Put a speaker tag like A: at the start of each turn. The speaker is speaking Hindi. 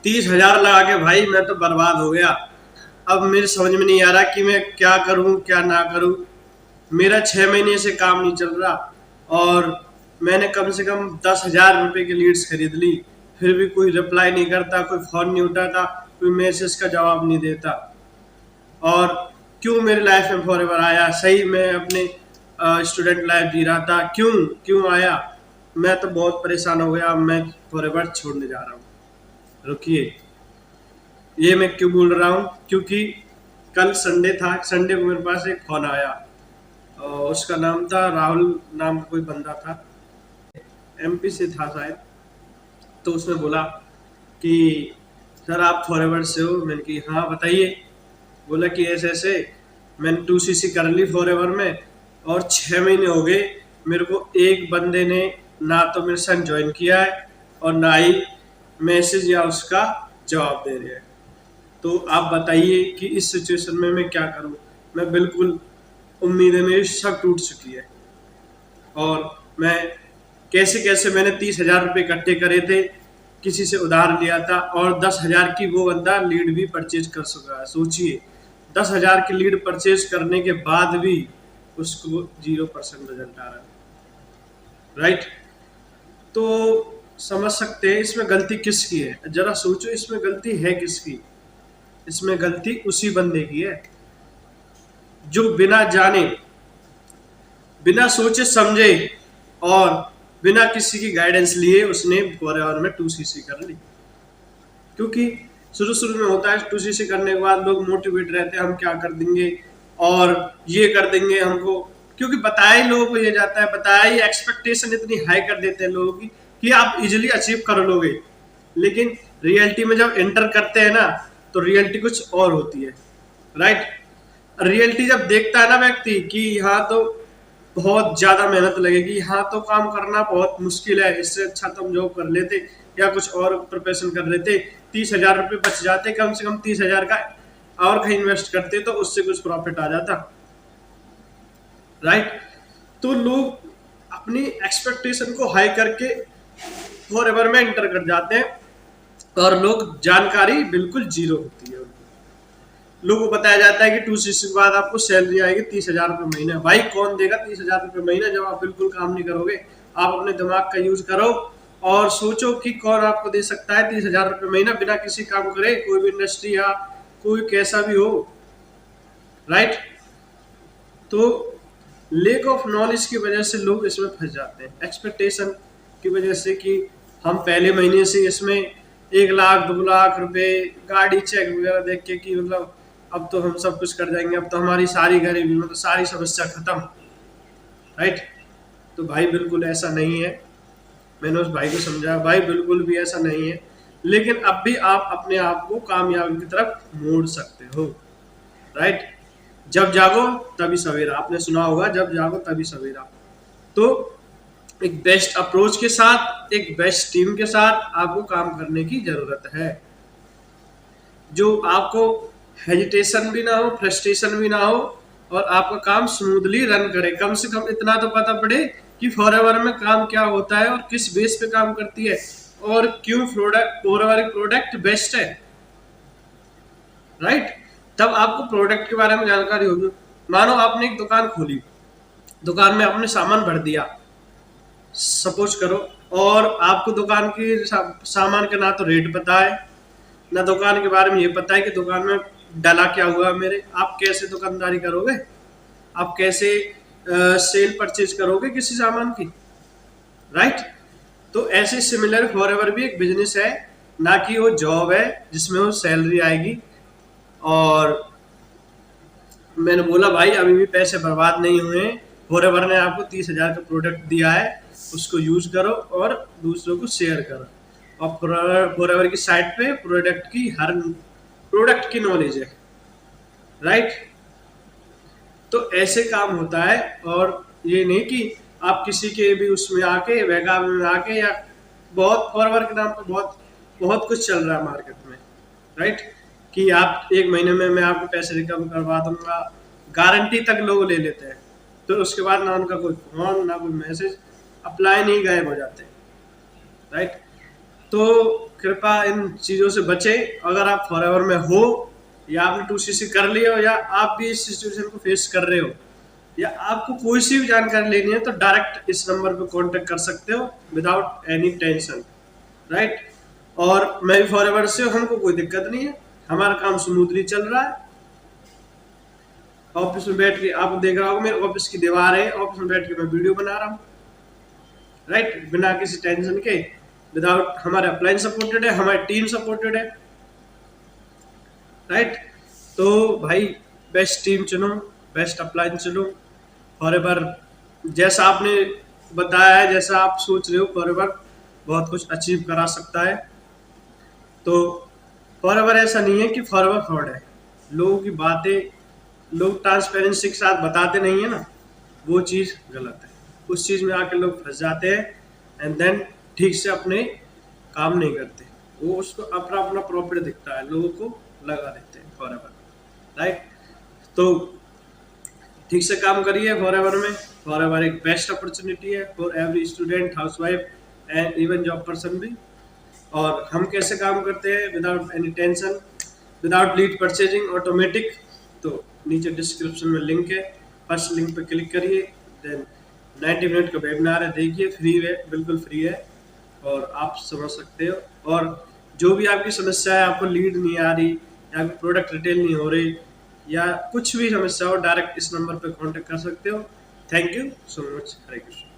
A: 30,000 लगा के भाई मैं तो बर्बाद हो गया। अब मेरे समझ में नहीं आ रहा कि मैं क्या करूं क्या ना करूं। मेरा 6 महीने से काम नहीं चल रहा और मैंने कम से कम 10,000 रुपए की लीड्स खरीद ली, फिर भी कोई रिप्लाई नहीं करता, कोई फोन नहीं उठाता, कोई मैसेज का जवाब नहीं देता। और क्यों मेरी लाइफ में फॉरएवर आया? सही मैं अपने स्टूडेंट लाइफ जी रहा था, क्यों क्यों आया? मैं तो बहुत परेशान हो गया। मैं फॉरएवर छोड़ने जा रहा हूँ। रुकिए, ये मैं क्यों बोल रहा हूँ? क्योंकि कल संडे था, संडे को मेरे पास एक फोन आया और उसका नाम था राहुल, नाम का कोई बंदा था, एमपी से था शायद। तो उसने बोला कि सर आप फॉरएवर से हो? मैंने कि हाँ बताइए। बोला कि ऐसे ऐसे मैंने 2cc कर ली फॉरएवर में और 6 महीने हो गए, मेरे को एक बंदे ने ना तो मेरे साथ ज्वाइन किया है और ना ही मैसेज या उसका जवाब दे रहे हैं। तो आप बताइए कि इस सिचुएशन में मैं क्या करूं? मैं बिल्कुल, उम्मीदें मेरी सब टूट चुकी है। और मैं कैसे कैसे मैंने 30,000 रुपये इकट्ठे करे थे, किसी से उधार लिया था और 10,000 की वो बंदा लीड भी परचेज कर चुका है। सोचिए, 10,000 की लीड परचेज करने के बाद भी उसको 0% रिजल्ट आ रहा है। राइट? तो समझ सकते हैं इसमें गलती किसकी है। जरा सोचो, इसमें गलती है किसकी? इसमें गलती उसी बंदे की है जो बिना जाने, बिना सोचे समझे और बिना किसी की गाइडेंस लिए उसने फॉरएवर में 2cc कर ली। क्योंकि शुरू शुरू में होता है 2cc करने के बाद लोग मोटिवेट रहते हैं, हम क्या कर देंगे और ये कर देंगे हमको, क्योंकि बताया ही लोगों को ये जाता है, बताया ही, एक्सपेक्टेशन इतनी हाई कर देते हैं लोगों की कि आप इजिली अचीव कर लोगे। लेकिन रियलिटी में जब एंटर करते हैं ना, तो रियलिटी कुछ और होती है। राइट? रियलिटी जब देखता है ना व्यक्ति कि यहाँ तो बहुत ज्यादा मेहनत लगेगी, यहाँ तो काम करना बहुत मुश्किल है, इससे अच्छा तो हम जॉब कर लेते या कुछ और प्रोफेशन कर लेते, 30,000 रुपये बच जाते, कम से कम 30,000 का और कहीं इन्वेस्ट करते तो उससे कुछ प्रॉफिट आ जाता। राइट? तो लोग अपनी एक्सपेक्टेशन को हाई करके फॉरएवर में एंटर कर जाते हैं और लोग, जानकारी बिल्कुल जीरो होती है उनको। लोगों को बताया जाता है कि 2cc के बाद आपको सैलरी आएगी 30,000 रुपये महीना। भाई कौन देगा 30,000 रुपये महीना जब आप बिल्कुल काम नहीं करोगे? आप अपने दिमाग का यूज करो और सोचो कि कौन आपको दे सकता है 30,000 रुपये महीना बिना किसी काम करे, कोई भी इंडस्ट्री या कोई कैसा भी हो। राइट? तो लेक ऑफ नॉलेज की वजह से लोग इसमें फंस जाते हैं, एक्सपेक्टेशन की वजह से कि हम पहले महीने से इसमें 1 लाख 2 लाख रुपए गाड़ी चेक वगैरह देख के कि मतलब अब तो हम सब कुछ कर जाएंगे, अब तो हमारी सारी गरीबी, मतलब सारी समस्या खत्म। राइट? तो भाई बिल्कुल ऐसा नहीं है। मैंने उस भाई को समझाया, भाई बिल्कुल भी ऐसा नहीं है, लेकिन अब भी आप अपने आप को कामयाबी की तरफ मोड़ सकते हो। राइट? जब जागो तभी सवेरा, आपने सुना होगा, जब जागो तभी सवेरा। तो एक बेस्ट अप्रोच के साथ, एक बेस्ट टीम के साथ आपको काम करने की जरूरत है, जो आपको हेजिटेशन भी ना हो, फ्रस्ट्रेशन भी ना हो और आपका काम स्मूथली रन करे। कम से कम इतना तो पता पड़े कि फॉरएवर में काम क्या होता है और किस बेस पे काम करती है और क्यों फॉरएवर प्रोडक्ट बेस्ट है। राइट? तब आपको प्रोडक्ट के बारे में जानकारी होगी। मानो आपने एक दुकान खोली, दुकान में आपने सामान भर दिया, सपोज करो, और आपको दुकान की सामान का ना तो रेट पता है, ना दुकान के बारे में ये पता है कि दुकान में डाला क्या हुआ मेरे। आप कैसे दुकानदारी करोगे? आप कैसे सेल परचेज करोगे किसी सामान की? राइट? तो ऐसे सिमिलर फॉरएवर भी एक बिजनेस है, ना कि वो जॉब है जिसमें वो सैलरी आएगी। और मैंने बोला भाई अभी भी पैसे बर्बाद नहीं हुए, फॉरएवर ने आपको 30,000 का प्रोडक्ट दिया है, उसको यूज करो और दूसरों को शेयर करो। और फॉरएवर की साइट पे प्रोडक्ट की, हर प्रोडक्ट की नॉलेज है। राइट? तो ऐसे काम होता है, और ये नहीं कि आप किसी के भी उसमें आके, वेगाब में आके, या बहुत फॉरएवर के नाम पे बहुत बहुत कुछ चल रहा है मार्केट में। राइट? कि आप 1 महीने में मैं आपको पैसे रिकवर करवा दूंगा, गारंटी तक लोग ले लेते हैं, तो उसके बाद ना उनका कोई फोन ना कोई मैसेज, अप्लाई नहीं, गायब हो जाते हैं। राइट? तो कृपया इन चीज़ों से बचे। अगर आप फॉरएवर में हो या आपने 2CC कर लिया हो या आप भी इस सिचुएशन को फेस कर रहे हो या आपको कोई सी भी जानकारी लेनी है तो डायरेक्ट इस नंबर पे कांटेक्ट कर सकते हो विदाउट एनी टेंशन, राइट। और मैं भी फॉरएवर से हूं, हमको कोई दिक्कत नहीं है, हमारा काम स्मूथली चल रहा है। ऑफिस में बैठ के आप देख रहा होगा, मेरे ऑफिस की दीवार है, ऑफिस में बैठ के मैं वीडियो बना रहा हूँ, राइट, बिना किसी टेंशन के, विदाउट। हमारे अपलाइन सपोर्टेड है, हमारी टीम सपोर्टेड है, राइट। तो भाई बेस्ट टीम चुनो, बेस्ट अपलाइन चुनो। फॉरएवर जैसा आपने बताया है, जैसा आप सोच रहे हो, फॉरएवर बहुत कुछ अचीव करा सकता है। तो फॉरएवर ऐसा नहीं है कि फॉरएवर फ्रॉड है। लोगों की बातें लोग ट्रांसपेरेंसी के साथ बताते नहीं है ना, वो चीज़ गलत है। उस चीज़ में आके लोग फंस जाते हैं एंड देन ठीक से अपने काम नहीं करते। वो उसको अपना अपना प्रॉफिट दिखता है, लोगों को लगा देते हैं फॉरएवर, राइट। तो ठीक से काम करिए फॉरएवर में। फॉरएवर एक बेस्ट अपॉर्चुनिटी है for every student, housewife and even job person भी। और हम कैसे काम करते हैं without any tension, without lead purchasing, automatic. तो नीचे डिस्क्रिप्शन में लिंक है, फर्स्ट लिंक पे क्लिक करिए, देन 90 मिनट का वेबिनार है, देखिए, फ्री है, बिल्कुल फ्री है और आप समझ सकते हो। और जो भी आपकी समस्या है, आपको लीड नहीं आ रही या प्रोडक्ट रिटेल नहीं हो रही या कुछ भी समस्या हो, डायरेक्ट इस नंबर पे कांटेक्ट कर सकते हो। Thank you so much. Hare Krishna.